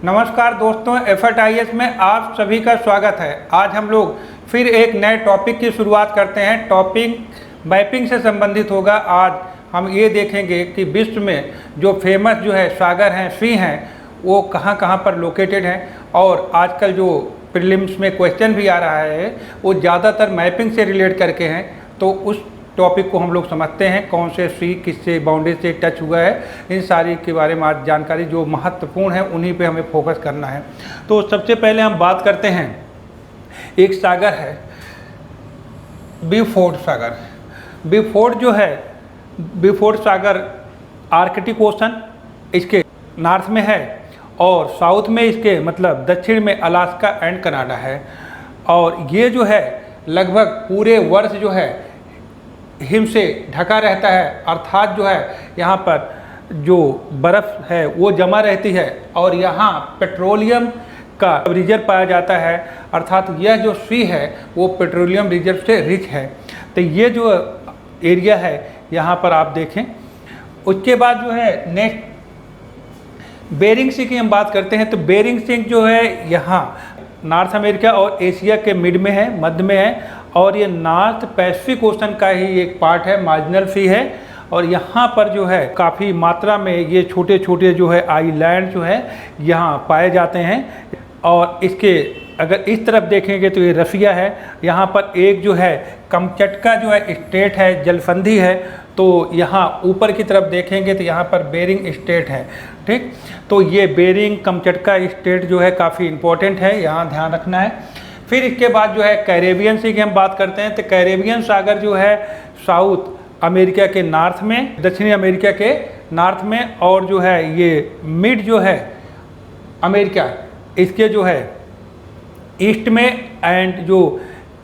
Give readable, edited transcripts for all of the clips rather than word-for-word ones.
नमस्कार दोस्तों, FIS में आप सभी का स्वागत है। आज हम लोग फिर एक नए टॉपिक की शुरुआत करते हैं। टॉपिक मैपिंग से संबंधित होगा। आज हम ये देखेंगे कि विश्व में जो फेमस जो है सागर हैं, सी हैं, वो कहाँ कहाँ पर लोकेटेड हैं। और आजकल जो प्रीलिम्स में क्वेश्चन भी आ रहा है वो ज़्यादातर मैपिंग से रिलेट करके हैं। तो उस टॉपिक को हम लोग समझते हैं, कौन से सी किससे बाउंड्री से टच हुआ है, इन सारी के बारे में आज जानकारी जो महत्वपूर्ण है उन्हीं पे हमें फोकस करना है। तो सबसे पहले हम बात करते हैं, एक सागर है बीफोर्ड सागर। बीफोर्ड जो है, बीफोर्ड सागर आर्कटिक ओशन इसके नॉर्थ में है और साउथ में इसके मतलब दक्षिण में अलास्का एंड कनाडा है। और ये जो है लगभग पूरे वर्ष जो है हिम से ढका रहता है, अर्थात जो है यहाँ पर जो बर्फ़ है वो जमा रहती है और यहाँ पेट्रोलियम का रिजर्व पाया जाता है, अर्थात यह जो सी है वो पेट्रोलियम रिजर्व से रिच है। तो ये जो एरिया है यहाँ पर आप देखें। उसके बाद जो है नेक्स्ट बेरिंग सी की हम बात करते हैं। तो बेरिंग सी जो है यहाँ नॉर्थ अमेरिका और एशिया के मिड में है, मध्य में है। और ये नॉर्थ पैसिफिक ओशन का ही एक पार्ट है, मार्जिनल सी है। और यहाँ पर जो है काफ़ी मात्रा में ये छोटे छोटे जो है आइलैंड जो है यहाँ पाए जाते हैं। और इसके अगर इस तरफ देखेंगे तो ये रसिया है। यहाँ पर एक जो है कमचटका जो है स्टेट है, जलसंधि है। तो यहाँ ऊपर की तरफ देखेंगे तो यहाँ पर बेरिंग स्टेट है, ठीक। तो ये बेरिंग कमचटका स्टेट जो है काफ़ी इम्पोर्टेंट है, यहाँ ध्यान रखना है। फिर इसके बाद जो है कैरेबियन सी की हम बात करते हैं। तो कैरेबियन सागर जो है साउथ अमेरिका के नॉर्थ में, दक्षिणी अमेरिका के नॉर्थ में, और जो है ये मिड जो है अमेरिका इसके जो है ईस्ट में, एंड जो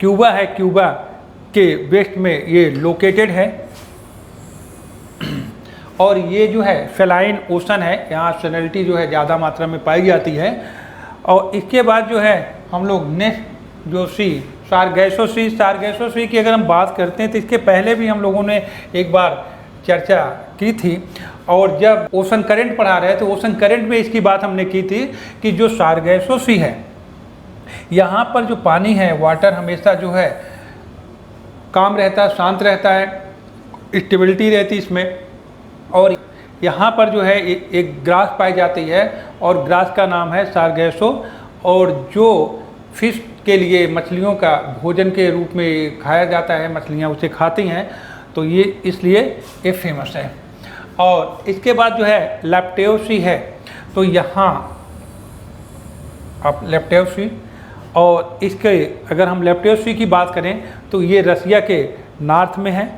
क्यूबा है क्यूबा के वेस्ट में ये लोकेटेड है। और ये जो है फेलाइन ओशन है, यहाँ सैलिनिटी जो है ज़्यादा मात्रा में पाई जाती है। और इसके बाद जो है हम लोग नेक्स्ट जो सी सारगैसो सी की अगर हम बात करते हैं तो इसके पहले भी हम लोगों ने एक बार चर्चा की थी। और जब ओशन करंट पढ़ा रहे तो ओशन करंट में इसकी बात हमने की थी कि जो सारगैसो सी है यहाँ पर जो पानी है, वाटर हमेशा जो है काम रहता है, शांत रहता है, स्टेबिलिटी रहती है इसमें। और यहाँ पर जो है एक ग्रास पाई जाती है और ग्रास का नाम है सारगैसो। और जो फिश के लिए मछलियों का भोजन के रूप में खाया जाता है, मछलियाँ उसे खाती हैं, तो ये इसलिए ये फेमस है। और इसके बाद जो है लेप्टेव सी है। तो यहाँ आप लेप्टेव सी, और इसके अगर हम लेप्टेव सी की बात करें तो ये रसिया के नॉर्थ में है,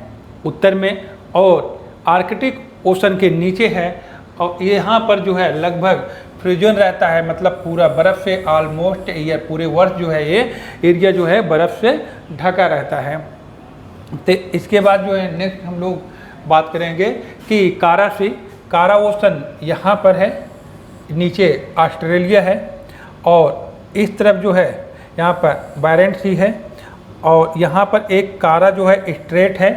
उत्तर में, और आर्कटिक ओशन के नीचे है। और यहाँ पर जो है लगभग फ्रीजन रहता है, मतलब पूरा बर्फ़ से ऑलमोस्ट ईयर पूरे वर्ष जो है ये एरिया जो है बर्फ़ से ढका रहता है। तो इसके बाद जो है नेक्स्ट हम लोग बात करेंगे कि कारा ओशन यहाँ पर है, नीचे ऑस्ट्रेलिया है। और इस तरफ जो है यहाँ पर बैरेंट सी है। और यहाँ पर एक कारा जो है स्ट्रेट है।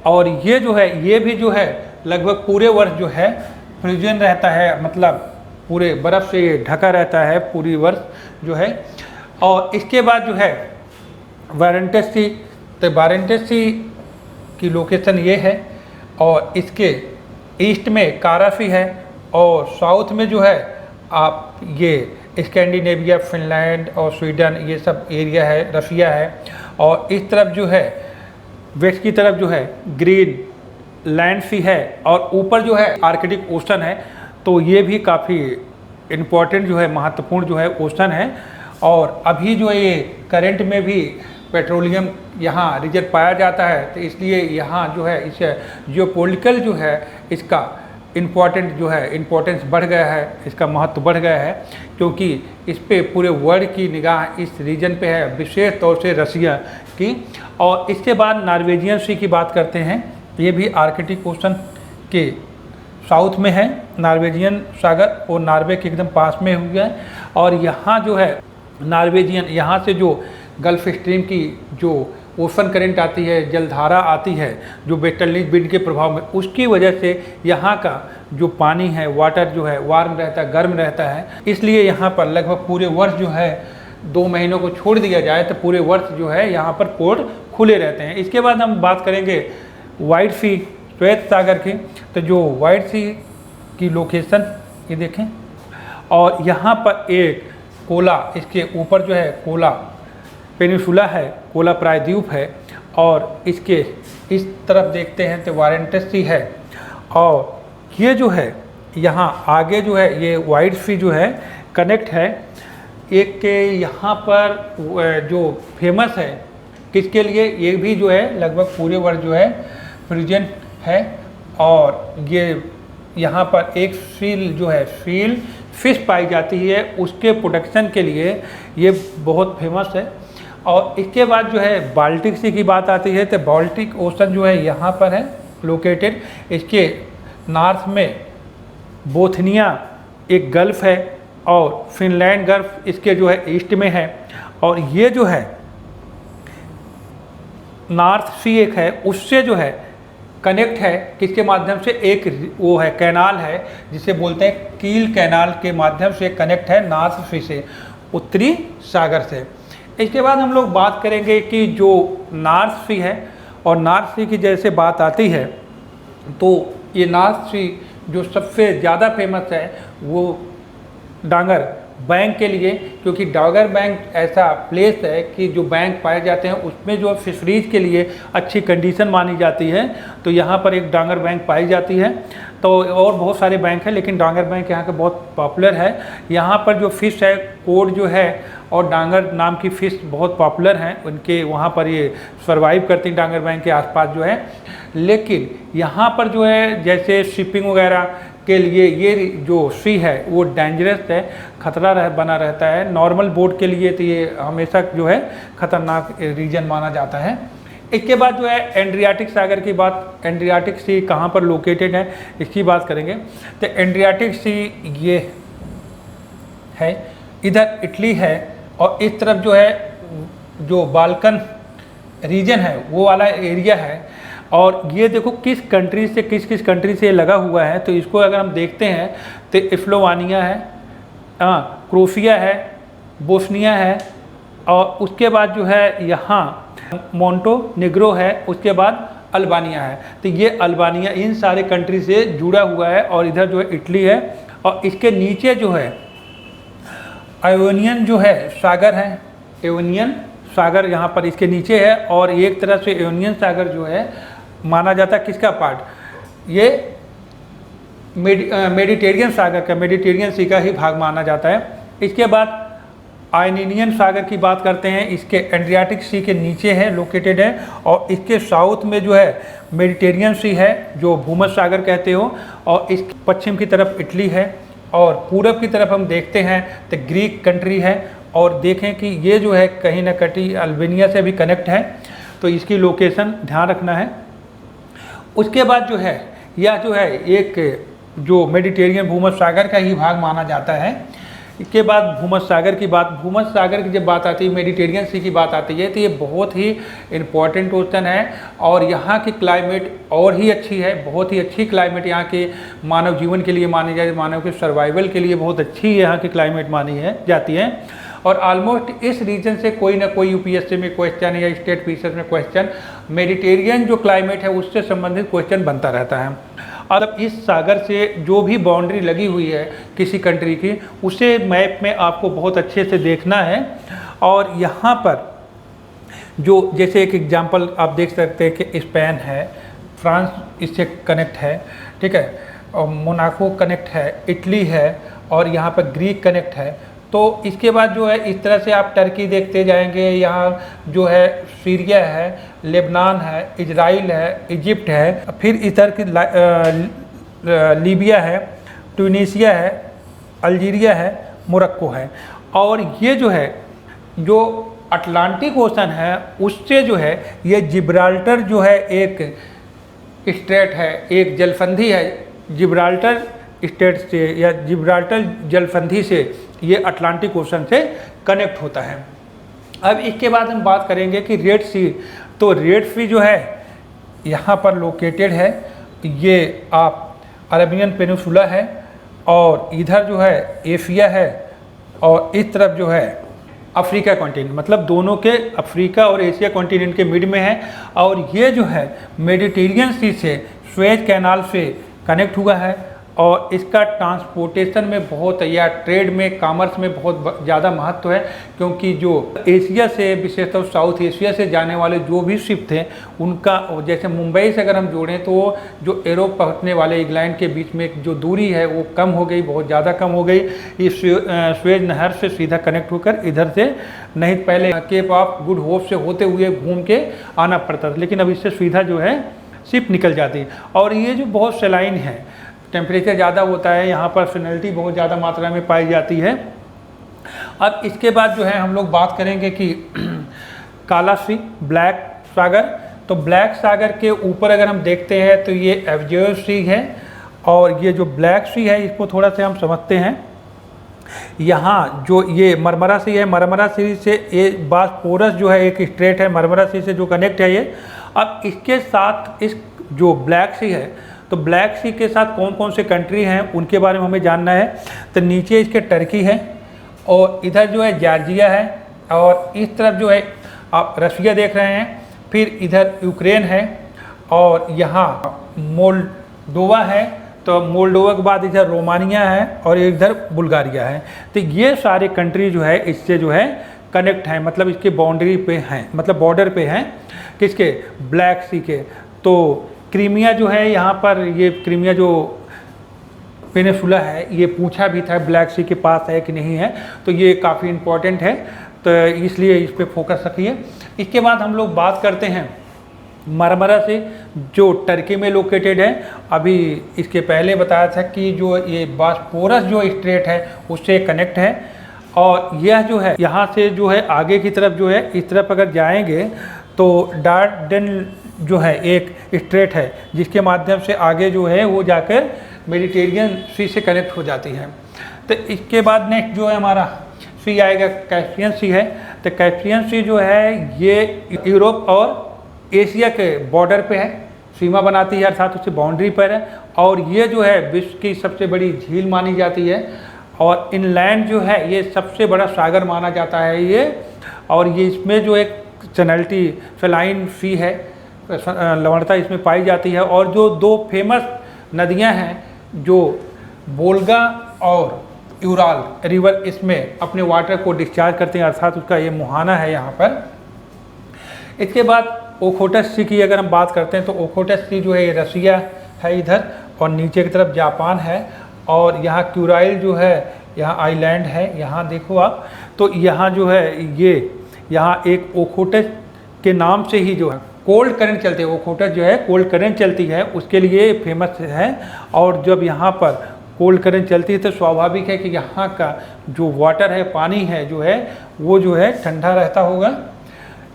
और ये जो है ये भी जो है लगभग पूरे वर्ष जो है फ्रीजन रहता है, मतलब पूरे बर्फ़ से ये ढका रहता है पूरी वर्ष जो है। और इसके बाद जो है वारंटेस सी। तो वारंटेस सी की लोकेशन ये है। और इसके ईस्ट में कारा सी है। और साउथ में जो है आप ये स्कैंडिनेविया, फिनलैंड और स्वीडन, ये सब एरिया है, रसिया है। और इस तरफ जो है वेस्ट की तरफ जो है ग्रीन लैंड सी है। और ऊपर जो है आर्कटिक ओशन है। तो ये भी काफ़ी इम्पोर्टेंट जो है, महत्वपूर्ण जो है ओशन है। और अभी जो ये करंट में भी पेट्रोलियम यहाँ रिजर्व पाया जाता है, तो इसलिए यहाँ जो है इस जियोपॉलिटिकल जो है इसका इम्पोर्टेंट जो है इम्पोर्टेंस बढ़ गया है, इसका महत्व बढ़ गया है, क्योंकि इस पे पूरे वर्ल्ड की निगाह इस रीजन पे है, विशेष तौर से रसिया की। और इसके बाद नॉर्वेजियन सी की बात करते हैं। ये भी आर्कटिक ओशन के साउथ में है, नॉर्वेजियन सागर, और नॉर्वे के एकदम पास में हुआ है। और यहाँ जो है नॉर्वेजियन, यहाँ से जो गल्फ स्ट्रीम की जो ओशन करंट आती है, जलधारा आती है जो वेस्टर्ली विंड के प्रभाव में, उसकी वजह से यहाँ का जो पानी है, वाटर जो है वार्म रहता है, गर्म रहता है। इसलिए यहाँ पर लगभग पूरे वर्ष जो है 2 महीनों को छोड़ दिया जाए तो पूरे वर्ष जो है यहाँ पर पोर्ट खुले रहते हैं। इसके बाद हम बात करेंगे वाइट सी, श्वेत सागर की। तो जो वाइट सी की लोकेशन ये देखें, और यहाँ पर एक कोला, इसके ऊपर जो है कोला पेनिनसुला है, कोला प्रायद्वीप है, और इसके इस तरफ देखते हैं तो वारंटस सी है, और ये जो है यहाँ आगे जो है ये वाइट सी जो है कनेक्ट है एक के यहाँ पर जो फेमस है किसके लिए, ये भी जो है लगभग पूरे वर्ष जो है फ्रीजन है, और ये यहाँ पर एक सील जो है सील फिश पाई जाती है, उसके प्रोडक्शन के लिए ये बहुत फेमस है। और इसके बाद जो है बाल्टिक सी की बात आती है तो बाल्टिक ओशन जो है यहाँ पर है लोकेटेड। इसके नॉर्थ में बोथनिया एक गल्फ है, और फिनलैंड गल्फ इसके जो है ईस्ट में है, और ये जो है नॉर्थ सी एक है, उससे जो है कनेक्ट है किसके माध्यम से, एक वो है कैनाल है जिसे बोलते हैं कील कैनाल के माध्यम से कनेक्ट है नॉर्थ सी से, उत्तरी सागर से। इसके बाद हम लोग बात करेंगे कि जो नॉर्थ सी है, और नॉर्थ सी की जैसे बात आती है तो ये नॉर्थ सी जो सबसे ज़्यादा फेमस है वो डांगर बैंक के लिए, क्योंकि डांगर बैंक ऐसा प्लेस है कि जो बैंक पाए जाते हैं उसमें जो फिशरीज के लिए अच्छी कंडीशन मानी जाती है, तो यहाँ पर एक डांगर बैंक पाई जाती है। तो और बहुत सारे बैंक हैं लेकिन डांगर बैंक यहाँ का बहुत पॉपुलर है। यहाँ पर जो फ़िश है कोड जो है और डांगर नाम की फ़िश बहुत पॉपुलर हैं, उनके वहाँ पर ये सर्वाइव करती हैं डांगर बैंक के आसपास जो है। लेकिन यहाँ पर जो है जैसे शिपिंग वगैरह के लिए ये जो सी है वो डेंजरस है, खतरा बना रहता है। नॉर्मल बोट के लिए तो ये हमेशा जो है खतरनाक रीजन माना जाता है। इसके बाद जो है एड्रियाटिक सागर की बात, एड्रियाटिक सी कहाँ पर लोकेटेड है इसकी बात करेंगे। तो एड्रियाटिक सी ये है, इधर इटली है, और इस तरफ जो है जो बाल्कन रीजन है वो वाला एरिया है। और ये देखो किस कंट्री से किस कंट्री से लगा हुआ है, तो इसको अगर हम देखते हैं तो स्लोवानिया है, क्रोशिया है, बोस्निया है, और उसके बाद जो है यहाँ मोंटेनेग्रो है, उसके बाद अल्बानिया है। तो ये अल्बानिया इन सारे कंट्री से जुड़ा हुआ है, और इधर जो है इटली है, और इसके नीचे जो है आयोनियन जो है सागर है, एवोनियन सागर यहाँ पर इसके नीचे है। और एक तरह से एवोनियन सागर जो है माना जाता है किसका पार्ट, ये मेडिटेरियन सागर का, मेडिटेरियन सी का ही भाग माना जाता है। इसके बाद आयनियन सागर की बात करते हैं, इसके एड्रियाटिक सी के नीचे है लोकेटेड है, और इसके साउथ में जो है मेडिटेरियन सी है जो भूमध्य सागर कहते हो, और इस पश्चिम की तरफ इटली है, और पूरब की तरफ हम देखते हैं तो ग्रीक कंट्री है। और देखें कि ये जो है कहीं ना कहीं अल्बानिया से भी कनेक्ट है, तो इसकी लोकेशन ध्यान रखना है। उसके बाद जो है यह जो है एक जो मेडिटेरियन भूमध्य सागर का ही भाग माना जाता है। इसके बाद भूमध्य सागर की बात, भूमध्य सागर की जब बात आती है, मेडिटेरियन सी की बात आती है, तो ये बहुत ही इम्पॉर्टेंट ओशन है, और यहाँ की क्लाइमेट और ही अच्छी है, बहुत ही अच्छी क्लाइमेट यहाँ के मानव जीवन के लिए मानी जाए, मानव के सर्वाइवल के लिए बहुत अच्छी यहाँ की क्लाइमेट मानी जाती है। और ऑलमोस्ट इस रीजन से कोई ना कोई यूपीएससी में क्वेश्चन या स्टेट पीसीएस में क्वेश्चन मेडिटेरियन जो क्लाइमेट है उससे संबंधित क्वेश्चन बनता रहता है। और अब इस सागर से जो भी बाउंड्री लगी हुई है किसी कंट्री की, उसे मैप में आपको बहुत अच्छे से देखना है। और यहाँ पर जो जैसे एक एग्जांपल आप देख सकते हैं कि स्पेन है, फ्रांस इससे कनेक्ट है, ठीक है, और मोनाको कनेक्ट है, इटली है, और यहाँ पर ग्रीक कनेक्ट है। तो इसके बाद जो है इस तरह से आप टर्की देखते जाएंगे, यहाँ जो है सीरिया है, लेबनान है, इजराइल है, इजिप्ट है, फिर इधर की लीबिया है, ट्यूनीसिया है, अल्जीरिया है, मोरक्को है। और ये जो है जो अटलांटिक ओशन है उससे जो है ये जिब्राल्टर जो है एक स्ट्रेट है, एक जलसंधि है, जिब्राल्टर स्टेट से या जिब्राल्टर जलसंधि से ये अटलांटिक ओशन से कनेक्ट होता है। अब इसके बाद हम बात करेंगे कि रेड सी, तो रेड सी जो है यहाँ पर लोकेटेड है, ये आप अरेबियन पेनिनसुला है, और इधर जो है एशिया है, और इस तरफ जो है अफ्रीका कॉन्टिनेंट, मतलब दोनों के अफ्रीका और एशिया कॉन्टिनेंट के मिड में है। और ये जो है मेडिटेरियन सी से स्वेज कैनाल से कनेक्ट हुआ है, और इसका ट्रांसपोर्टेशन में बहुत या ट्रेड में, कॉमर्स में बहुत ज़्यादा महत्व है, क्योंकि जो एशिया से, विशेषतः साउथ एशिया से जाने वाले जो भी शिप थे उनका, जैसे मुंबई से अगर हम जोड़ें तो जो यूरोप पहुंचने वाले इंग्लैंड के बीच में जो दूरी है वो कम हो गई, बहुत ज़्यादा कम हो गई इस स्वेज नहर से सीधा कनेक्ट होकर इधर से, नहीं पहले केप ऑफ गुड होप से होते हुए घूम के आना पड़ता था, लेकिन अब इससे सीधा जो है शिप निकल जाती है। और ये जो बहुत सलाइन है, टेम्परेचर ज़्यादा होता है, यहाँ पर सैलिनिटी बहुत ज़्यादा मात्रा में पाई जाती है। अब इसके बाद जो है हम लोग बात करेंगे कि काला सी, ब्लैक सागर। तो ब्लैक सागर के ऊपर अगर हम देखते हैं तो ये एवजियो सी है, और ये जो ब्लैक सी है इसको थोड़ा सा हम समझते हैं। यहाँ जो ये मरमरा सी है, मरमरा सी से ये बास्पोरस जो है एक स्ट्रेट है, मरमरा सी से जो कनेक्ट है ये। अब इसके साथ इस जो ब्लैक सी है, तो ब्लैक सी के साथ कौन कौन से कंट्री हैं उनके बारे में हमें जानना है। तो नीचे इसके टर्की है, और इधर जो है जॉर्जिया है, और इस तरफ जो है आप रशिया देख रहे हैं, फिर इधर यूक्रेन है, और यहाँ मोल्डोवा है, तो मोल्डोवा के बाद इधर रोमानिया है, और इधर बुल्गारिया है। तो ये सारे कंट्री जो है इससे जो है कनेक्ट हैं, मतलब इसके बाउंड्री पे हैं, मतलब बॉर्डर पे हैं, किसके, ब्लैक सी के। तो क्रीमिया जो है यहाँ पर, ये क्रीमिया जो पेनिनसुला है, ये पूछा भी था ब्लैक सी के पास है कि नहीं है, तो ये काफ़ी इम्पोर्टेंट है, तो इसलिए इस पर फोकस रखिए। इसके बाद हम लोग बात करते हैं मरमरा से, जो टर्की में लोकेटेड है। अभी इसके पहले बताया था कि जो ये बास्पोरस जो स्ट्रेट है उससे कनेक्ट है, और यह जो है यहाँ से जो है आगे की तरफ जो है, इस तरफ अगर जाएंगे तो डार्डेन जो है एक स्ट्रेट है, जिसके माध्यम से आगे जो है वो जाकर मेडिटेरियन सी से कनेक्ट हो जाती है। तो इसके बाद नेक्स्ट जो है हमारा सी आएगा, कैस्पियन सी है। तो कैस्पियन सी जो है ये यूरोप और एशिया के बॉर्डर पे है, सीमा बनाती है, अर्थात उसकी बाउंड्री पर है, और ये जो है विश्व की सबसे बड़ी झील मानी जाती है, और इनलैंड जो है ये सबसे बड़ा सागर माना जाता है ये। और ये इसमें जो एक चैनलिटी फेलाइन सी है, लवणता इसमें पाई जाती है। और जो दो फेमस नदियां हैं, जो वोल्गा और यूराल रिवर, इसमें अपने वाटर को डिस्चार्ज करते हैं, अर्थात उसका ये मुहाना है यहाँ पर। इसके बाद ओखोटस सी की अगर हम बात करते हैं तो ओखोटस सी जो है ये रसिया है इधर, और नीचे की तरफ जापान है, और यहाँ क्यूराइल जो है यहाँ आइलैंड है, यहाँ देखो आप। तो यहाँ जो है ये यहाँ एक ओखोटस के नाम से ही जो है कोल्ड करंट चलते हैं, ओखोटस जो है कोल्ड करंट चलती है, उसके लिए फेमस है। और जब यहाँ पर कोल्ड करंट चलती है तो स्वाभाविक है कि यहाँ का जो वाटर है, पानी है जो है वो जो है ठंडा रहता होगा।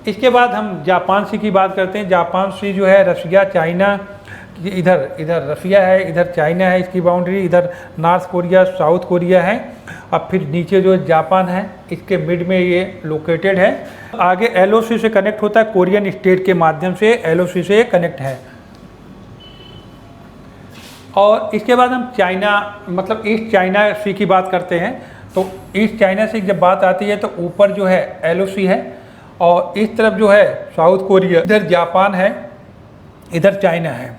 इसके बाद हम जापान सी की बात करते हैं। जापान सी जो है रसिया, चाइना, इधर रसिया है, इधर चाइना है इसकी बाउंड्री, इधर नॉर्थ कोरिया, साउथ कोरिया है, अब फिर नीचे जो जापान है इसके मिड में ये लोकेटेड है। आगे एलओसी से कनेक्ट होता है, कोरियन स्टेट के माध्यम से एलओसी से कनेक्ट है। और इसके बाद हम चाइना, मतलब ईस्ट चाइना सी की बात करते हैं। तो ईस्ट चाइना सी जब बात आती है तो ऊपर जो है एलओसी है, और इस तरफ जो है साउथ कोरिया, इधर जापान है, इधर चाइना है,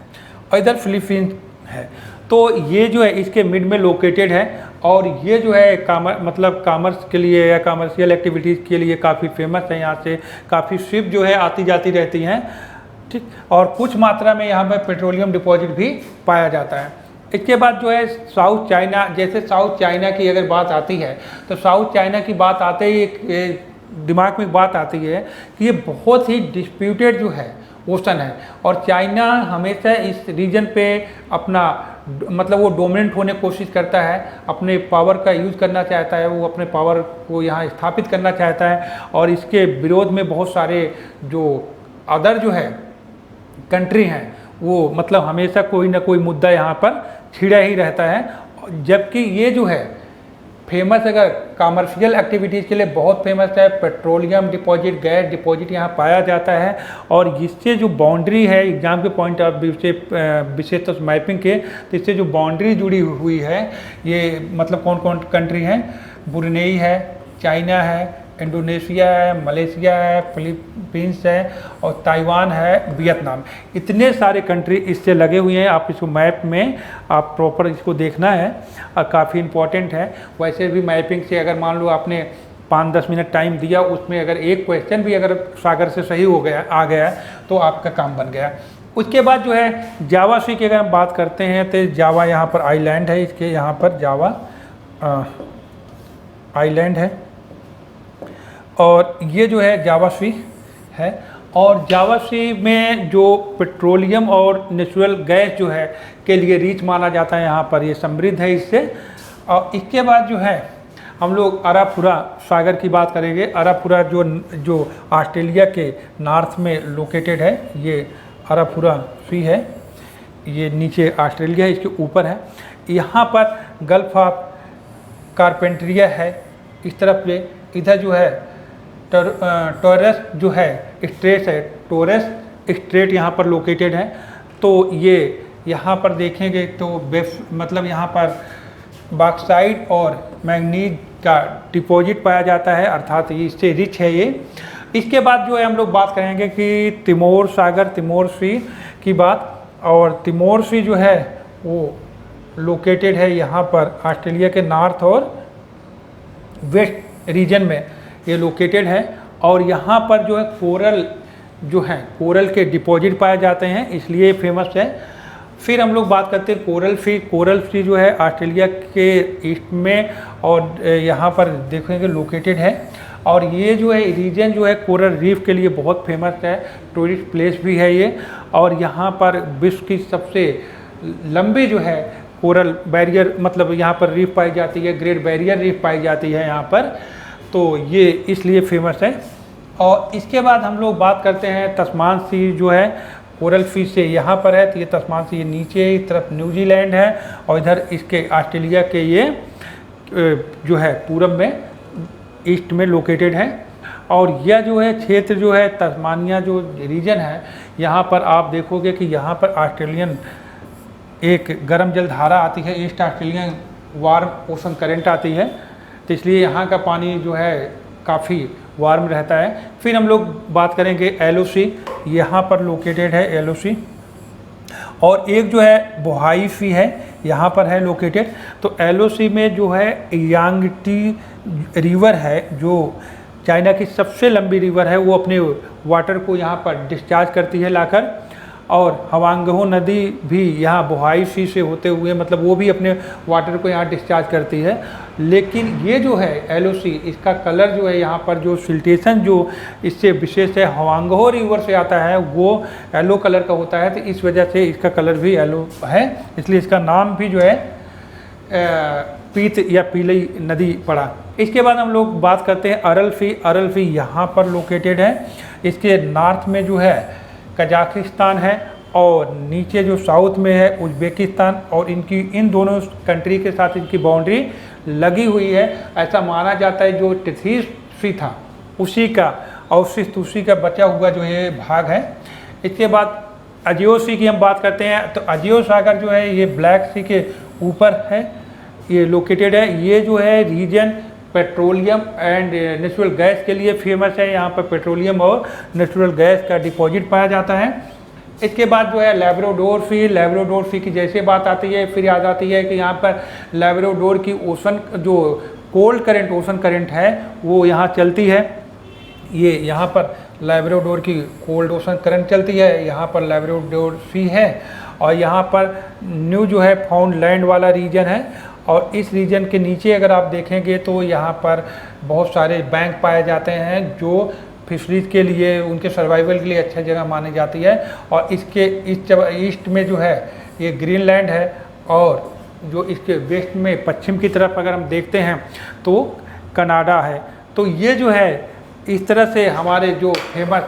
और इधर फिलीपींस है। तो ये जो है इसके मिड में लोकेटेड है, और ये जो है कॉमर्स के लिए या कॉमर्शियल एक्टिविटीज़ के लिए काफ़ी फेमस है। यहाँ से काफ़ी शिप जो है आती जाती रहती हैं, ठीक, और कुछ मात्रा में यहाँ पर पेट्रोलियम डिपॉजिट भी पाया जाता है। इसके बाद जो है साउथ चाइना, जैसे साउथ चाइना की अगर बात आती है तो साउथ चाइना की बात आते ही एक दिमाग में बात आती है कि ये बहुत ही डिस्प्यूटेड जो है ओशन है, और चाइना हमेशा इस रीजन पे अपना मतलब वो डोमिनेंट होने की कोशिश करता है, अपने पावर का यूज़ करना चाहता है, वो अपने पावर को यहाँ स्थापित करना चाहता है। और इसके विरोध में बहुत सारे जो अदर जो है कंट्री हैं वो मतलब हमेशा कोई ना कोई मुद्दा यहाँ पर छिड़ा ही रहता है। जबकि ये जो है फेमस, अगर कमर्शियल एक्टिविटीज़ के लिए बहुत फेमस है। पेट्रोलियम डिपॉजिट, गैस डिपॉजिट यहाँ पाया जाता है। और इससे जो बाउंड्री है, एग्जाम के पॉइंट ऑफ व्यू से विशेष तो मैपिंग के, तो इससे जो बाउंड्री जुड़ी हुई है, ये मतलब कौन कौन कंट्री हैं, ब्रुनेई है, चाइना है, इंडोनेशिया है, मलेशिया है, फिलीपींस है और ताइवान है, वियतनाम। इतने सारे कंट्री इससे लगे हुए हैं। आप इसको मैप में आप प्रॉपर इसको देखना है और काफ़ी इम्पोर्टेंट है। वैसे भी मैपिंग से अगर मान लो आपने 5-10 मिनट टाइम दिया, उसमें अगर एक क्वेश्चन भी अगर सागर से सही हो गया, आ गया, तो आपका काम बन गया। उसके बाद जो है जावा सी की अगर हम बात करते हैं तो जावा यहाँ पर आइलैंड है, इसके यहाँ पर जावा आइलैंड है और ये जो है जावा सी है। और जावा सी में जो पेट्रोलियम और नेचुरल गैस जो है के लिए रिच माना जाता है, यहाँ पर ये समृद्ध है इससे। और इसके बाद जो है हम लोग अरापुरा सागर की बात करेंगे। अरापुरा जो ऑस्ट्रेलिया के नॉर्थ में लोकेटेड है, ये अरापुरा सी है, ये नीचे ऑस्ट्रेलिया है, इसके ऊपर है। यहाँ पर गल्फ ऑफ कारपेंट्रिया है इस तरफ पे, इधर जो है टोरस जो है स्ट्रेट है, टोरस स्ट्रेट यहाँ पर लोकेटेड है। तो ये यहाँ पर देखेंगे तो मतलब यहाँ पर बॉक्साइट और मैंगनीज का डिपॉजिट पाया जाता है, अर्थात इससे रिच है ये। इसके बाद जो है हम लोग बात करेंगे कि तिमोर सागर, तिमोर सी की बात। और तिमोर सी जो है वो लोकेटेड है यहाँ पर ऑस्ट्रेलिया के नॉर्थ और वेस्ट रीजन में ये लोकेटेड है। और यहाँ पर जो है कोरल के डिपॉजिट पाए जाते हैं, इसलिए फेमस है। फिर हम लोग बात करते हैं कोरल सी जो है ऑस्ट्रेलिया के ईस्ट में और यहाँ पर देखेंगे लोकेटेड है। और ये जो है रीजन जो है कोरल रीफ के लिए बहुत फेमस है, टूरिस्ट प्लेस भी है ये। और यहाँ पर विश्व की सबसे लंबी जो है कोरल बैरियर, मतलब यहाँ पर रीफ पाई जाती है, ग्रेट बैरियर रीफ पाई जाती है यहाँ पर, तो ये इसलिए फेमस है। और इसके बाद हम लोग बात करते हैं तस्मान सी जो है कोरल फिश से यहाँ पर है, तो ये तस्मान सी, ये नीचे की तरफ न्यूजीलैंड है और इधर इसके ऑस्ट्रेलिया के ये जो है पूरब में ईस्ट में लोकेटेड है। और यह जो है क्षेत्र जो है तस्मानिया जो रीजन है, यहाँ पर आप देखोगे कि यहाँ पर ऑस्ट्रेलियन एक गर्म जल धारा आती है, east Australian warm ocean current आती है, तो इसलिए यहाँ का पानी जो है काफ़ी वार्म रहता है। फिर हम लोग बात करेंगे LOC, यहाँ पर लोकेटेड है LOC। और एक जो है बोहाई सी है, यहाँ पर है लोकेटेड। तो LOC में जो है यांगटी रिवर है, जो चाइना की सबसे लंबी रिवर है, वो अपने वाटर को यहाँ पर डिस्चार्ज करती है लाकर। और हवांगहो नदी भी यहाँ बोहाई सी से होते हुए, मतलब वो भी अपने वाटर को यहाँ डिस्चार्ज करती है। लेकिन ये जो है LOC, इसका कलर जो है यहाँ पर जो सिल्टेशन जो इससे विशेष है, हवांगहो रिवर से आता है, वो येलो कलर का होता है, तो इस वजह से इसका कलर भी येलो है, इसलिए इसका नाम भी जो है पीत या पीली नदी पड़ा। इसके बाद हम लोग बात करते हैं अरल्फी यहाँ पर लोकेटेड है। इसके नॉर्थ में जो है कजाकिस्तान है और नीचे जो साउथ में है उज्बेकिस्तान, और इन दोनों कंट्री के साथ इनकी बाउंड्री लगी हुई है। ऐसा माना जाता है जो टिथीस सी था उसी का अवशिष्ट, उसी का बचा हुआ जो ये भाग है। इसके बाद अजियो सी की हम बात करते हैं, तो अजियो सागर जो है ये ब्लैक सी के ऊपर है, ये लोकेटेड है। ये जो है region petroleum and natural gas के लिए फेमस है, यहाँ पर पेट्रोलियम और नेचुरल गैस का डिपॉजिट पाया जाता है। इसके बाद जो है लैब्राडोर सी की जैसे बात आती है, फिर याद आती है कि यहाँ पर लैब्राडोर की ओशन जो कोल्ड करंट ओशन करंट है वो यहाँ चलती है। ये यहाँ पर लैब्राडोर की कोल्ड ओशन करंट चलती है, यहाँ पर लैब्राडोर सी है। और यहाँ पर न्यू जो है फाउंड लैंड वाला रीजन है। और इस रीजन के नीचे अगर आप देखेंगे तो यहाँ पर बहुत सारे बैंक पाए जाते हैं जो फिशरीज के लिए, उनके सर्वाइवल के लिए अच्छा जगह मानी जाती है। और इसके ईस्ट में जो है ये ग्रीनलैंड है, और जो इसके वेस्ट में पश्चिम की तरफ अगर हम देखते हैं तो कनाडा है। तो ये जो है इस तरह से हमारे जो फेमस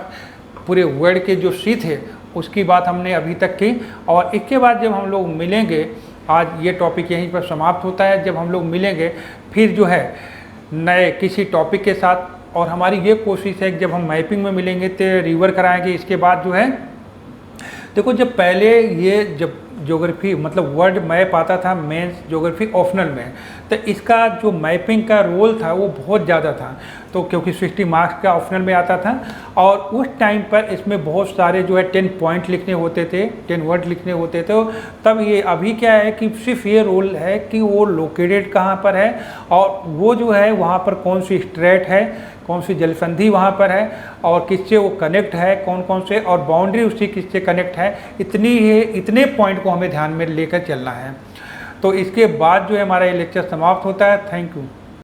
पूरे वर्ल्ड के जो सी थे उसकी बात हमने अभी तक की। और इसके बाद जब हम लोग मिलेंगे आज ये टॉपिक यहीं पर समाप्त होता है। जब हम लोग मिलेंगे फिर जो है नए किसी टॉपिक के साथ, और हमारी ये कोशिश है कि जब हम मैपिंग में मिलेंगे तो रिवर कराएंगे। इसके बाद जो है देखो, जब पहले ये जब ज्योग्राफी मतलब वर्ल्ड मैप आता था मेंस ज्योग्राफी ऑप्शनल में, तो इसका जो मैपिंग का रोल था वो बहुत ज़्यादा था। तो क्योंकि 60 मार्क्स का ऑप्शनल में आता था, और उस टाइम पर इसमें बहुत सारे जो है 10 पॉइंट लिखने होते थे, 10 वर्ड लिखने होते थे। तब ये अभी क्या है कि सिर्फ ये रोल है कि वो लोकेटेड कहाँ पर है, और वो जो है वहाँ पर कौन सी स्ट्रेट है, कौन सी जलसंधि वहाँ पर है, और किससे वो कनेक्ट है, कौन कौन से, और बाउंड्री उसकी किससे कनेक्ट है। इतने पॉइंट को हमें ध्यान में लेकर चलना है। तो इसके बाद जो है हमारा ये लेक्चर समाप्त होता है। Thank you.